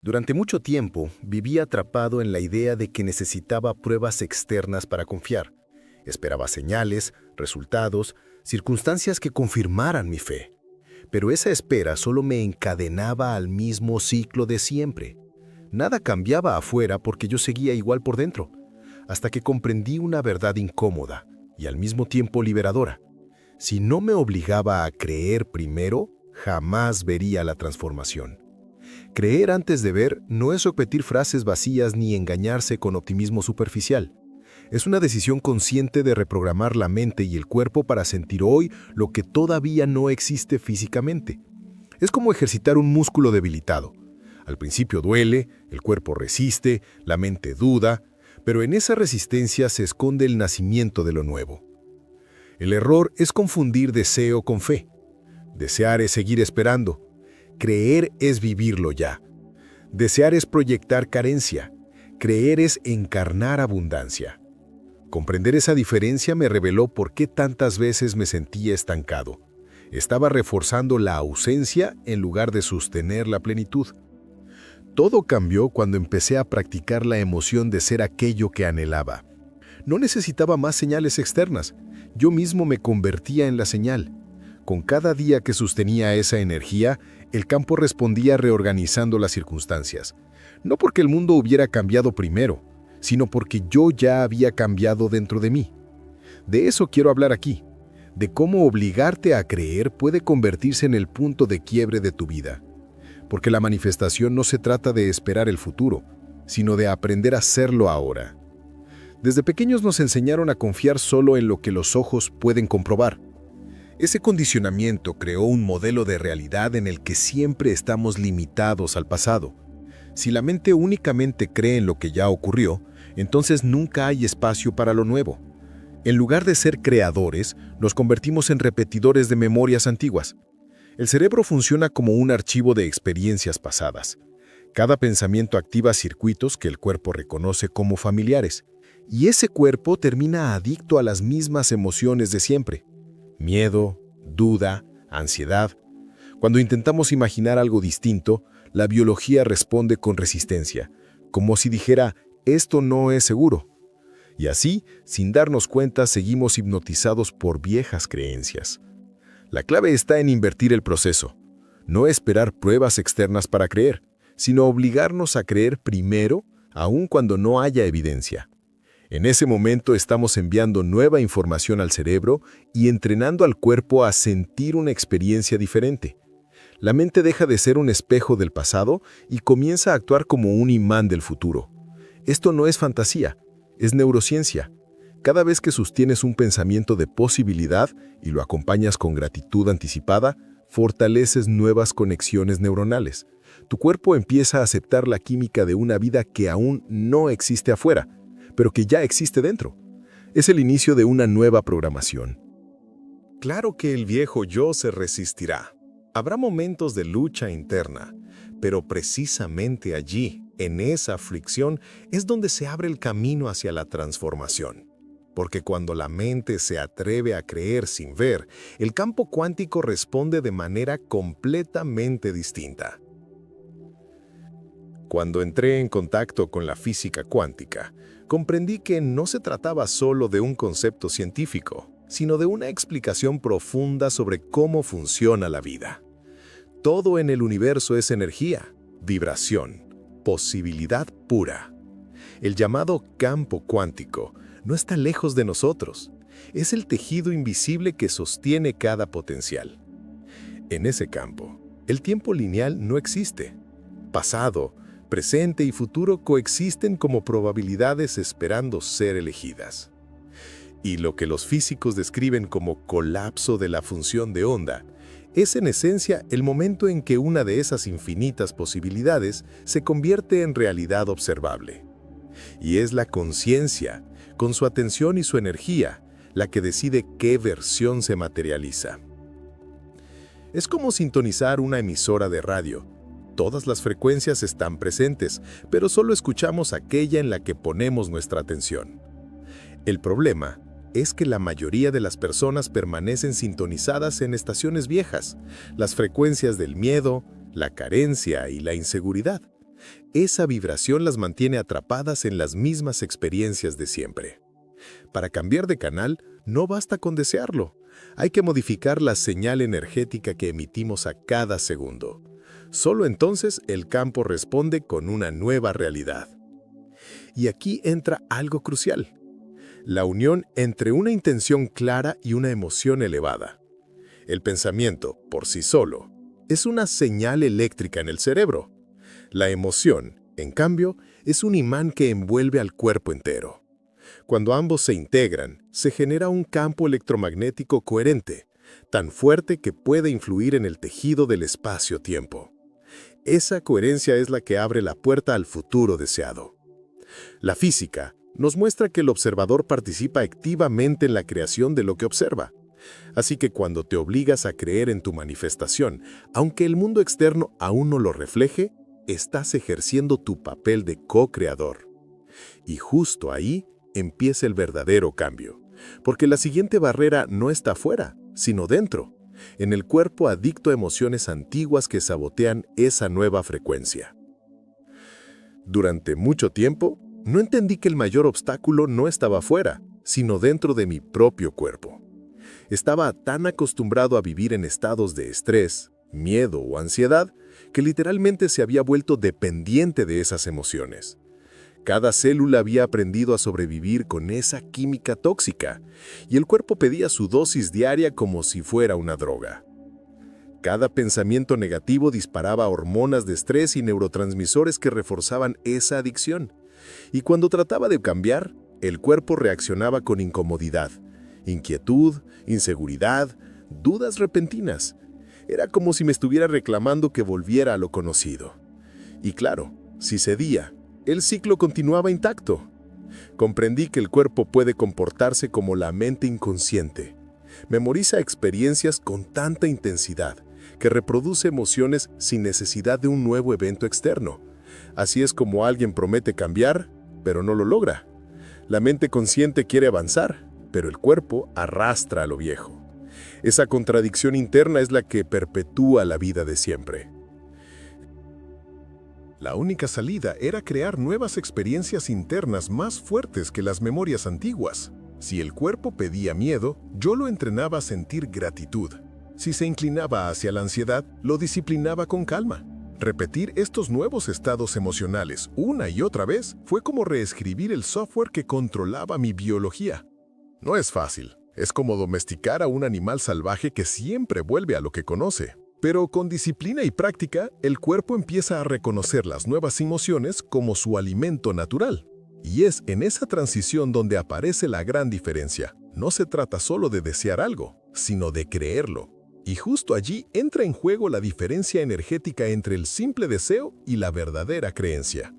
Durante mucho tiempo viví atrapado en la idea de que necesitaba pruebas externas para confiar. Esperaba señales, resultados, circunstancias que confirmaran mi fe. Pero esa espera solo me encadenaba al mismo ciclo de siempre. Nada cambiaba afuera porque yo seguía igual por dentro, hasta que comprendí una verdad incómoda y al mismo tiempo liberadora. Si no me obligaba a creer primero, jamás vería la transformación. Creer antes de ver no es repetir frases vacías ni engañarse con optimismo superficial. Es una decisión consciente de reprogramar la mente y el cuerpo para sentir hoy lo que todavía no existe físicamente. Es como ejercitar un músculo debilitado. Al principio duele, el cuerpo resiste, la mente duda, pero en esa resistencia se esconde el nacimiento de lo nuevo. El error es confundir deseo con fe. Desear es seguir esperando. Creer es vivirlo ya. Desear es proyectar carencia. Creer es encarnar abundancia. Comprender esa diferencia me reveló por qué tantas veces me sentía estancado. Estaba reforzando la ausencia en lugar de sostener la plenitud. Todo cambió cuando empecé a practicar la emoción de ser aquello que anhelaba. No necesitaba más señales externas. Yo mismo me convertía en la señal. Con cada día que sostenía esa energía, el campo respondía reorganizando las circunstancias. No porque el mundo hubiera cambiado primero, sino porque yo ya había cambiado dentro de mí. De eso quiero hablar aquí, de cómo obligarte a creer puede convertirse en el punto de quiebre de tu vida. Porque la manifestación no se trata de esperar el futuro, sino de aprender a hacerlo ahora. Desde pequeños nos enseñaron a confiar solo en lo que los ojos pueden comprobar. Ese condicionamiento creó un modelo de realidad en el que siempre estamos limitados al pasado. Si la mente únicamente cree en lo que ya ocurrió, entonces nunca hay espacio para lo nuevo. En lugar de ser creadores, nos convertimos en repetidores de memorias antiguas. El cerebro funciona como un archivo de experiencias pasadas. Cada pensamiento activa circuitos que el cuerpo reconoce como familiares. Y ese cuerpo termina adicto a las mismas emociones de siempre. Miedo, duda, ansiedad. Cuando intentamos imaginar algo distinto, la biología responde con resistencia, como si dijera, esto no es seguro. Y así, sin darnos cuenta, seguimos hipnotizados por viejas creencias. La clave está en invertir el proceso, no esperar pruebas externas para creer, sino obligarnos a creer primero, aun cuando no haya evidencia. En ese momento estamos enviando nueva información al cerebro y entrenando al cuerpo a sentir una experiencia diferente. La mente deja de ser un espejo del pasado y comienza a actuar como un imán del futuro. Esto no es fantasía, es neurociencia. Cada vez que sostienes un pensamiento de posibilidad y lo acompañas con gratitud anticipada, fortaleces nuevas conexiones neuronales. Tu cuerpo empieza a aceptar la química de una vida que aún no existe afuera, pero que ya existe dentro. Es el inicio de una nueva programación. Claro que el viejo yo se resistirá. Habrá momentos de lucha interna, pero precisamente allí, en esa fricción, es donde se abre el camino hacia la transformación. Porque cuando la mente se atreve a creer sin ver, el campo cuántico responde de manera completamente distinta. Cuando entré en contacto con la física cuántica, comprendí que no se trataba solo de un concepto científico, sino de una explicación profunda sobre cómo funciona la vida. Todo en el universo es energía, vibración, posibilidad pura. El llamado campo cuántico no está lejos de nosotros. Es el tejido invisible que sostiene cada potencial. En ese campo, el tiempo lineal no existe. Pasado, presente y futuro coexisten como probabilidades esperando ser elegidas. Y lo que los físicos describen como colapso de la función de onda es en esencia el momento en que una de esas infinitas posibilidades se convierte en realidad observable. Y es la conciencia, con su atención y su energía, la que decide qué versión se materializa. Es como sintonizar una emisora de radio. Todas las frecuencias están presentes, pero solo escuchamos aquella en la que ponemos nuestra atención. El problema es que la mayoría de las personas permanecen sintonizadas en estaciones viejas, las frecuencias del miedo, la carencia y la inseguridad. Esa vibración las mantiene atrapadas en las mismas experiencias de siempre. Para cambiar de canal, no basta con desearlo. Hay que modificar la señal energética que emitimos a cada segundo. Solo entonces el campo responde con una nueva realidad. Y aquí entra algo crucial: la unión entre una intención clara y una emoción elevada. El pensamiento, por sí solo, es una señal eléctrica en el cerebro. La emoción, en cambio, es un imán que envuelve al cuerpo entero. Cuando ambos se integran, se genera un campo electromagnético coherente, tan fuerte que puede influir en el tejido del espacio-tiempo. Esa coherencia es la que abre la puerta al futuro deseado. La física nos muestra que el observador participa activamente en la creación de lo que observa. Así que cuando te obligas a creer en tu manifestación, aunque el mundo externo aún no lo refleje, estás ejerciendo tu papel de co-creador. Y justo ahí empieza el verdadero cambio, porque la siguiente barrera no está afuera, sino dentro, en el cuerpo adicto a emociones antiguas que sabotean esa nueva frecuencia. Durante mucho tiempo, no entendí que el mayor obstáculo no estaba afuera, sino dentro de mi propio cuerpo. Estaba tan acostumbrado a vivir en estados de estrés, miedo o ansiedad, que literalmente se había vuelto dependiente de esas emociones. Cada célula había aprendido a sobrevivir con esa química tóxica, y el cuerpo pedía su dosis diaria como si fuera una droga. Cada pensamiento negativo disparaba hormonas de estrés y neurotransmisores que reforzaban esa adicción. Y cuando trataba de cambiar, el cuerpo reaccionaba con incomodidad, inquietud, inseguridad, dudas repentinas. Era como si me estuviera reclamando que volviera a lo conocido. Y claro, si cedía, el ciclo continuaba intacto. Comprendí que el cuerpo puede comportarse como la mente inconsciente. Memoriza experiencias con tanta intensidad que reproduce emociones sin necesidad de un nuevo evento externo. Así es como alguien promete cambiar, pero no lo logra. La mente consciente quiere avanzar, pero el cuerpo arrastra a lo viejo. Esa contradicción interna es la que perpetúa la vida de siempre. La única salida era crear nuevas experiencias internas más fuertes que las memorias antiguas. Si el cuerpo pedía miedo, yo lo entrenaba a sentir gratitud. Si se inclinaba hacia la ansiedad, lo disciplinaba con calma. Repetir estos nuevos estados emocionales una y otra vez fue como reescribir el software que controlaba mi biología. No es fácil. Es como domesticar a un animal salvaje que siempre vuelve a lo que conoce. Pero con disciplina y práctica, el cuerpo empieza a reconocer las nuevas emociones como su alimento natural. Y es en esa transición donde aparece la gran diferencia. No se trata solo de desear algo, sino de creerlo. Y justo allí entra en juego la diferencia energética entre el simple deseo y la verdadera creencia.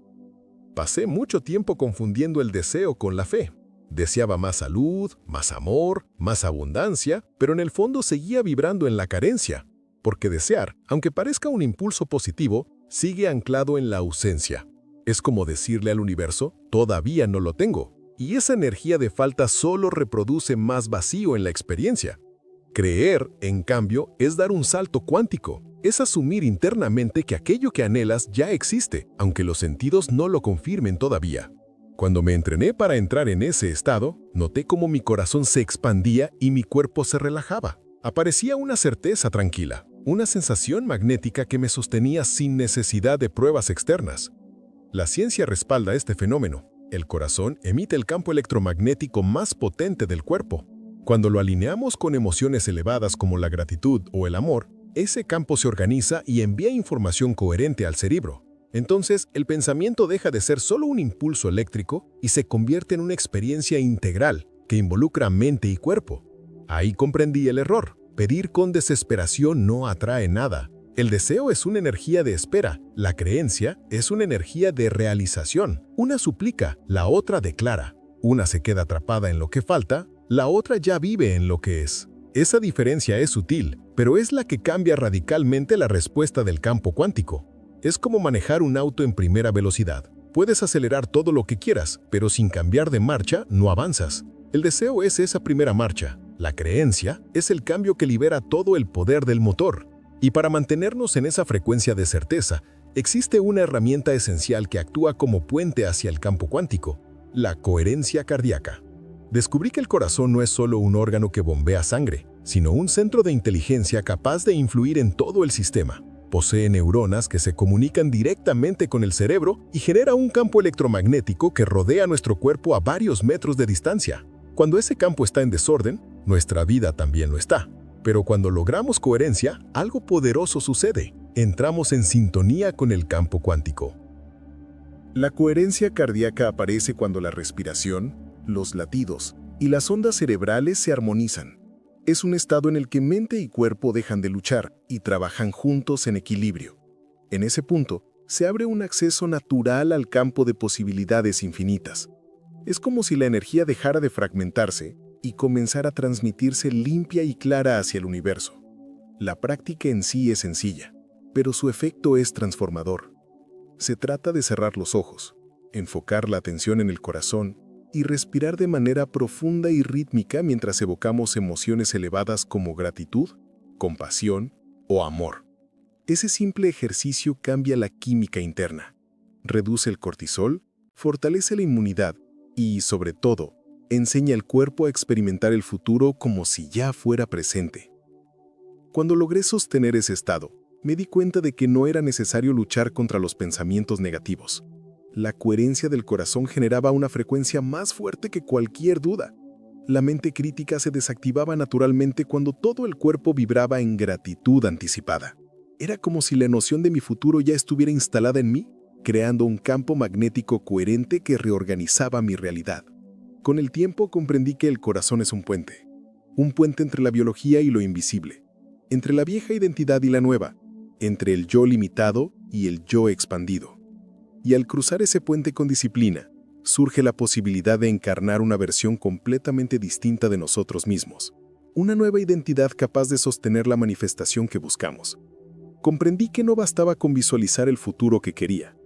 Pasé mucho tiempo confundiendo el deseo con la fe. Deseaba más salud, más amor, más abundancia, pero en el fondo seguía vibrando en la carencia. Porque desear, aunque parezca un impulso positivo, sigue anclado en la ausencia. Es como decirle al universo, todavía no lo tengo. Y esa energía de falta solo reproduce más vacío en la experiencia. Creer, en cambio, es dar un salto cuántico. Es asumir internamente que aquello que anhelas ya existe, aunque los sentidos no lo confirmen todavía. Cuando me entrené para entrar en ese estado, noté cómo mi corazón se expandía y mi cuerpo se relajaba. Aparecía una certeza tranquila, una sensación magnética que me sostenía sin necesidad de pruebas externas. La ciencia respalda este fenómeno. El corazón emite el campo electromagnético más potente del cuerpo. Cuando lo alineamos con emociones elevadas como la gratitud o el amor, ese campo se organiza y envía información coherente al cerebro. Entonces, el pensamiento deja de ser solo un impulso eléctrico y se convierte en una experiencia integral que involucra mente y cuerpo. Ahí comprendí el error. Pedir con desesperación no atrae nada. El deseo es una energía de espera, la creencia es una energía de realización. Una suplica, la otra declara. Una se queda atrapada en lo que falta, la otra ya vive en lo que es. Esa diferencia es sutil, pero es la que cambia radicalmente la respuesta del campo cuántico. Es como manejar un auto en primera velocidad. Puedes acelerar todo lo que quieras, pero sin cambiar de marcha no avanzas. El deseo es esa primera marcha. La creencia es el cambio que libera todo el poder del motor. Y para mantenernos en esa frecuencia de certeza, Existe una herramienta esencial que actúa como puente hacia el campo cuántico: la coherencia cardíaca. Descubrí que el corazón no es solo un órgano que bombea sangre, sino un centro de inteligencia capaz de influir en todo el sistema. Posee neuronas que se comunican directamente con el cerebro y genera un campo electromagnético que rodea nuestro cuerpo a varios metros de distancia. Cuando ese campo está en desorden, nuestra vida también lo está. Pero cuando logramos coherencia, algo poderoso sucede. Entramos en sintonía con el campo cuántico. La coherencia cardíaca aparece cuando la respiración, los latidos y las ondas cerebrales se armonizan. Es un estado en el que mente y cuerpo dejan de luchar y trabajan juntos en equilibrio. En ese punto, se abre un acceso natural al campo de posibilidades infinitas. Es como si la energía dejara de fragmentarse y comenzara a transmitirse limpia y clara hacia el universo. La práctica en sí es sencilla, pero su efecto es transformador. Se trata de cerrar los ojos, enfocar la atención en el corazón y respirar de manera profunda y rítmica mientras evocamos emociones elevadas como gratitud, compasión o amor. Ese simple ejercicio cambia la química interna, reduce el cortisol, fortalece la inmunidad y, sobre todo, enseña al cuerpo a experimentar el futuro como si ya fuera presente. Cuando logré sostener ese estado, me di cuenta de que no era necesario luchar contra los pensamientos negativos. La coherencia del corazón generaba una frecuencia más fuerte que cualquier duda. La mente crítica se desactivaba naturalmente cuando todo el cuerpo vibraba en gratitud anticipada. Era como si la noción de mi futuro ya estuviera instalada en mí, creando un campo magnético coherente que reorganizaba mi realidad. Con el tiempo comprendí que el corazón es un puente entre la biología y lo invisible, entre la vieja identidad y la nueva, entre el yo limitado y el yo expandido. Y al cruzar ese puente con disciplina, surge la posibilidad de encarnar una versión completamente distinta de nosotros mismos, una nueva identidad capaz de sostener la manifestación que buscamos. Comprendí que no bastaba con visualizar el futuro que quería.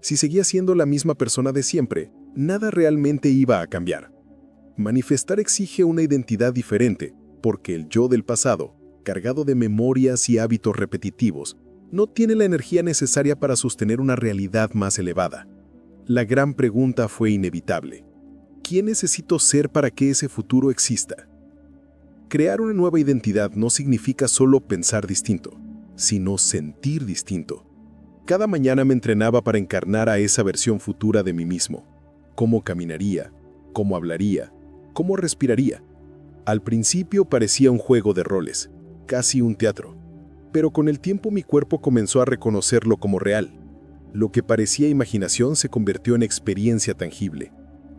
Si seguía siendo la misma persona de siempre, nada realmente iba a cambiar. Manifestar exige una identidad diferente, porque el yo del pasado, cargado de memorias y hábitos repetitivos, no tiene la energía necesaria para sostener una realidad más elevada. La gran pregunta fue inevitable: ¿quién necesito ser para que ese futuro exista? Crear una nueva identidad no significa solo pensar distinto, sino sentir distinto. Cada mañana me entrenaba para encarnar a esa versión futura de mí mismo. Cómo caminaría, cómo hablaría, cómo respiraría. Al principio parecía un juego de roles, casi un teatro. Pero con el tiempo mi cuerpo comenzó a reconocerlo como real. Lo que parecía imaginación se convirtió en experiencia tangible.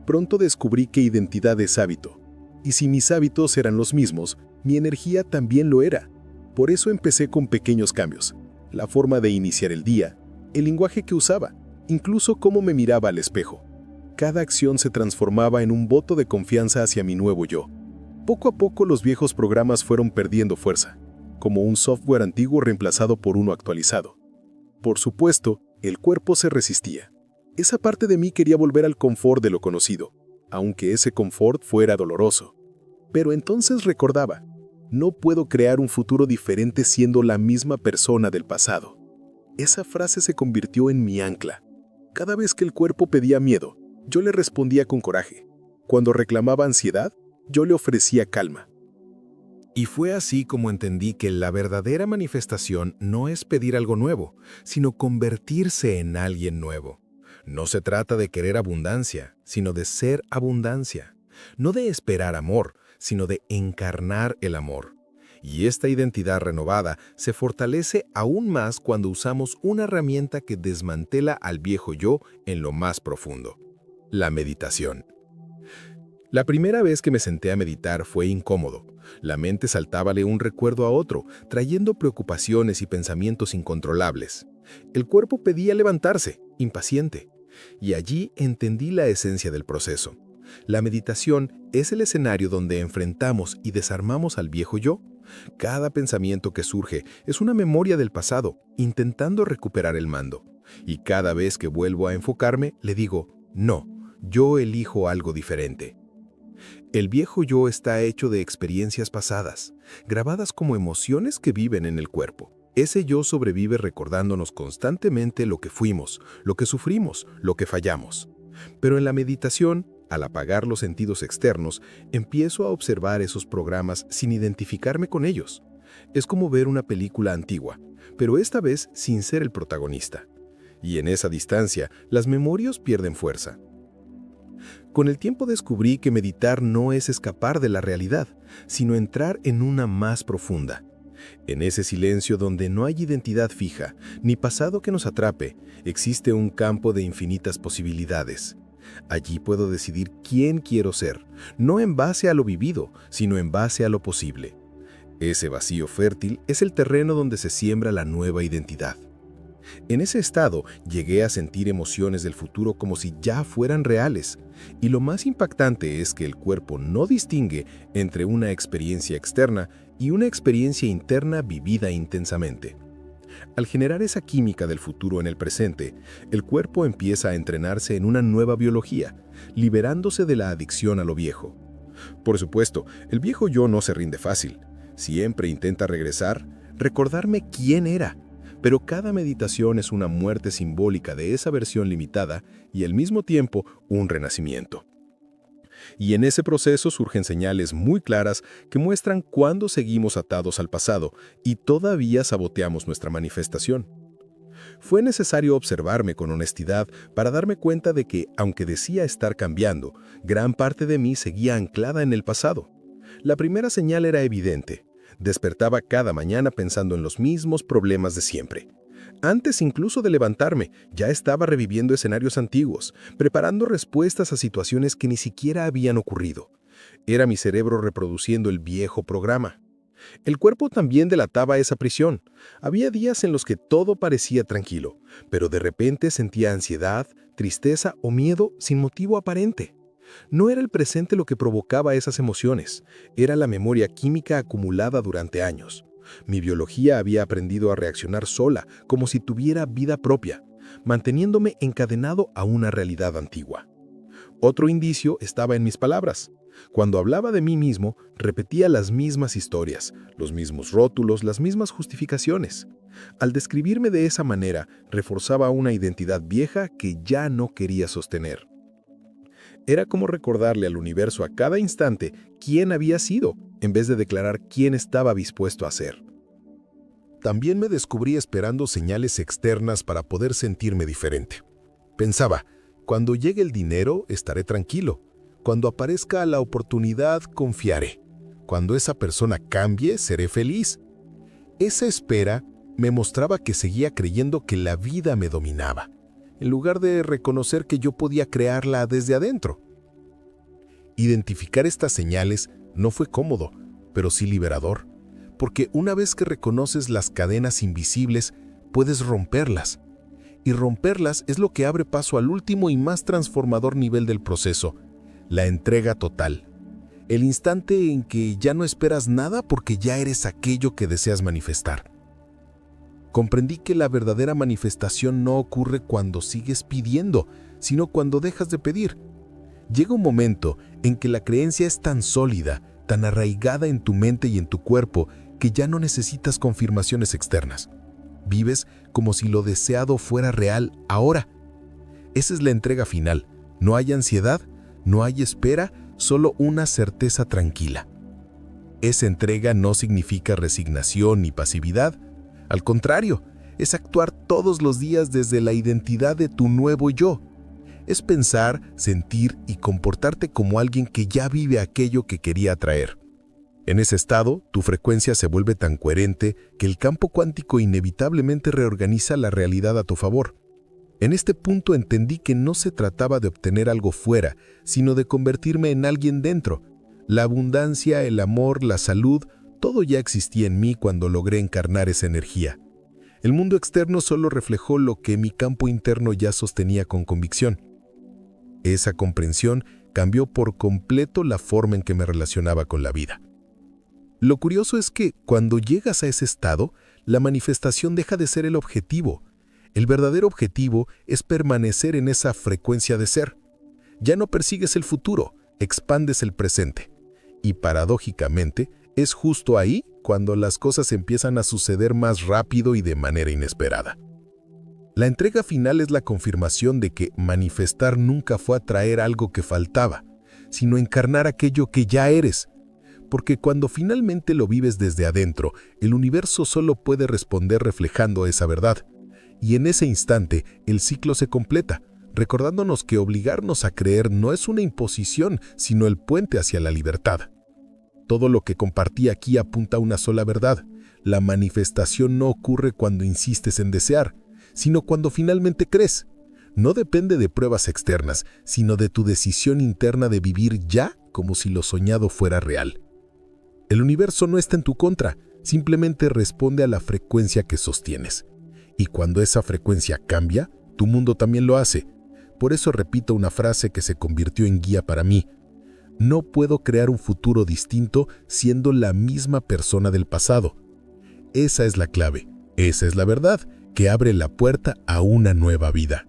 Pronto descubrí que identidad es hábito. Y si mis hábitos eran los mismos, mi energía también lo era. Por eso empecé con pequeños cambios: la forma de iniciar el día, el lenguaje que usaba, incluso cómo me miraba al espejo. Cada acción se transformaba en un voto de confianza hacia mi nuevo yo. Poco a poco los viejos programas fueron perdiendo fuerza, como un software antiguo reemplazado por uno actualizado. Por supuesto, el cuerpo se resistía. Esa parte de mí quería volver al confort de lo conocido, aunque ese confort fuera doloroso. Pero entonces recordaba: no puedo crear un futuro diferente siendo la misma persona del pasado. Esa frase se convirtió en mi ancla. Cada vez que el cuerpo pedía miedo, yo le respondía con coraje. Cuando reclamaba ansiedad, yo le ofrecía calma. Y fue así como entendí que la verdadera manifestación no es pedir algo nuevo, sino convertirse en alguien nuevo. No se trata de querer abundancia, sino de ser abundancia. No de esperar amor, sino de encarnar el amor. Y esta identidad renovada se fortalece aún más cuando usamos una herramienta que desmantela al viejo yo en lo más profundo: la meditación. La primera vez que me senté a meditar fue incómodo. La mente saltaba de un recuerdo a otro, trayendo preocupaciones y pensamientos incontrolables. El cuerpo pedía levantarse, impaciente. Y allí entendí la esencia del proceso. La meditación es el escenario donde enfrentamos y desarmamos al viejo yo. Cada pensamiento que surge es una memoria del pasado, intentando recuperar el mando. Y cada vez que vuelvo a enfocarme, le digo: no, yo elijo algo diferente. El viejo yo está hecho de experiencias pasadas, grabadas como emociones que viven en el cuerpo. Ese yo sobrevive recordándonos constantemente lo que fuimos, lo que sufrimos, lo que fallamos. Pero en la meditación, al apagar los sentidos externos, empiezo a observar esos programas sin identificarme con ellos. Es como ver una película antigua, pero esta vez sin ser el protagonista. Y en esa distancia, las memorias pierden fuerza. Con el tiempo descubrí que meditar no es escapar de la realidad, sino entrar en una más profunda. En ese silencio donde no hay identidad fija, ni pasado que nos atrape, existe un campo de infinitas posibilidades. Allí puedo decidir quién quiero ser, no en base a lo vivido, sino en base a lo posible. Ese vacío fértil es el terreno donde se siembra la nueva identidad. En ese estado llegué a sentir emociones del futuro como si ya fueran reales, y lo más impactante es que el cuerpo no distingue entre una experiencia externa y una experiencia interna vivida intensamente. Al generar esa química del futuro en el presente, el cuerpo empieza a entrenarse en una nueva biología, liberándose de la adicción a lo viejo. Por supuesto, el viejo yo no se rinde fácil. Siempre intenta regresar, recordarme quién era, pero cada meditación es una muerte simbólica de esa versión limitada y al mismo tiempo un renacimiento. Y en ese proceso surgen señales muy claras que muestran cuándo seguimos atados al pasado y todavía saboteamos nuestra manifestación. Fue necesario observarme con honestidad para darme cuenta de que, aunque decía estar cambiando, gran parte de mí seguía anclada en el pasado. La primera señal era evidente. Despertaba cada mañana pensando en los mismos problemas de siempre. Antes incluso de levantarme, ya estaba reviviendo escenarios antiguos, preparando respuestas a situaciones que ni siquiera habían ocurrido. Era mi cerebro reproduciendo el viejo programa. El cuerpo también delataba esa prisión. Había días en los que todo parecía tranquilo, pero de repente sentía ansiedad, tristeza o miedo sin motivo aparente. No era el presente lo que provocaba esas emociones, era la memoria química acumulada durante años. Mi biología había aprendido a reaccionar sola, como si tuviera vida propia, manteniéndome encadenado a una realidad antigua. Otro indicio estaba en mis palabras. Cuando hablaba de mí mismo, repetía las mismas historias, los mismos rótulos, las mismas justificaciones. Al describirme de esa manera, reforzaba una identidad vieja que ya no quería sostener. Era como recordarle al universo a cada instante quién había sido, en vez de declarar quién estaba dispuesto a ser. También me descubrí esperando señales externas para poder sentirme diferente. Pensaba, cuando llegue el dinero, estaré tranquilo. Cuando aparezca la oportunidad, confiaré. Cuando esa persona cambie, seré feliz. Esa espera me mostraba que seguía creyendo que la vida me dominaba, en lugar de reconocer que yo podía crearla desde adentro. Identificar estas señales no fue cómodo, pero sí liberador, porque una vez que reconoces las cadenas invisibles, puedes romperlas. Y romperlas es lo que abre paso al último y más transformador nivel del proceso, la entrega total. El instante en que ya no esperas nada porque ya eres aquello que deseas manifestar. Comprendí que la verdadera manifestación no ocurre cuando sigues pidiendo, sino cuando dejas de pedir. Llega un momento en que la creencia es tan sólida, tan arraigada en tu mente y en tu cuerpo, que ya no necesitas confirmaciones externas. Vives como si lo deseado fuera real ahora. Esa es la entrega final. No hay ansiedad, no hay espera, solo una certeza tranquila. Esa entrega no significa resignación ni pasividad. Al contrario, es actuar todos los días desde la identidad de tu nuevo yo. Es pensar, sentir y comportarte como alguien que ya vive aquello que quería atraer. En ese estado, tu frecuencia se vuelve tan coherente que el campo cuántico inevitablemente reorganiza la realidad a tu favor. En este punto entendí que no se trataba de obtener algo fuera, sino de convertirme en alguien dentro. La abundancia, el amor, la salud, todo ya existía en mí cuando logré encarnar esa energía. El mundo externo solo reflejó lo que mi campo interno ya sostenía con convicción. Esa comprensión cambió por completo la forma en que me relacionaba con la vida. Lo curioso es que, cuando llegas a ese estado, la manifestación deja de ser el objetivo. El verdadero objetivo es permanecer en esa frecuencia de ser. Ya no persigues el futuro, expandes el presente. Y paradójicamente, es justo ahí cuando las cosas empiezan a suceder más rápido y de manera inesperada. La entrega final es la confirmación de que manifestar nunca fue atraer algo que faltaba, sino encarnar aquello que ya eres. Porque cuando finalmente lo vives desde adentro, el universo solo puede responder reflejando esa verdad. Y en ese instante, el ciclo se completa, recordándonos que obligarnos a creer no es una imposición, sino el puente hacia la libertad. Todo lo que compartí aquí apunta a una sola verdad. La manifestación no ocurre cuando insistes en desear, sino cuando finalmente crees. No depende de pruebas externas, sino de tu decisión interna de vivir ya como si lo soñado fuera real. El universo no está en tu contra, simplemente responde a la frecuencia que sostienes. Y cuando esa frecuencia cambia, tu mundo también lo hace. Por eso repito una frase que se convirtió en guía para mí. No puedo crear un futuro distinto siendo la misma persona del pasado. Esa es la clave, esa es la verdad, que abre la puerta a una nueva vida.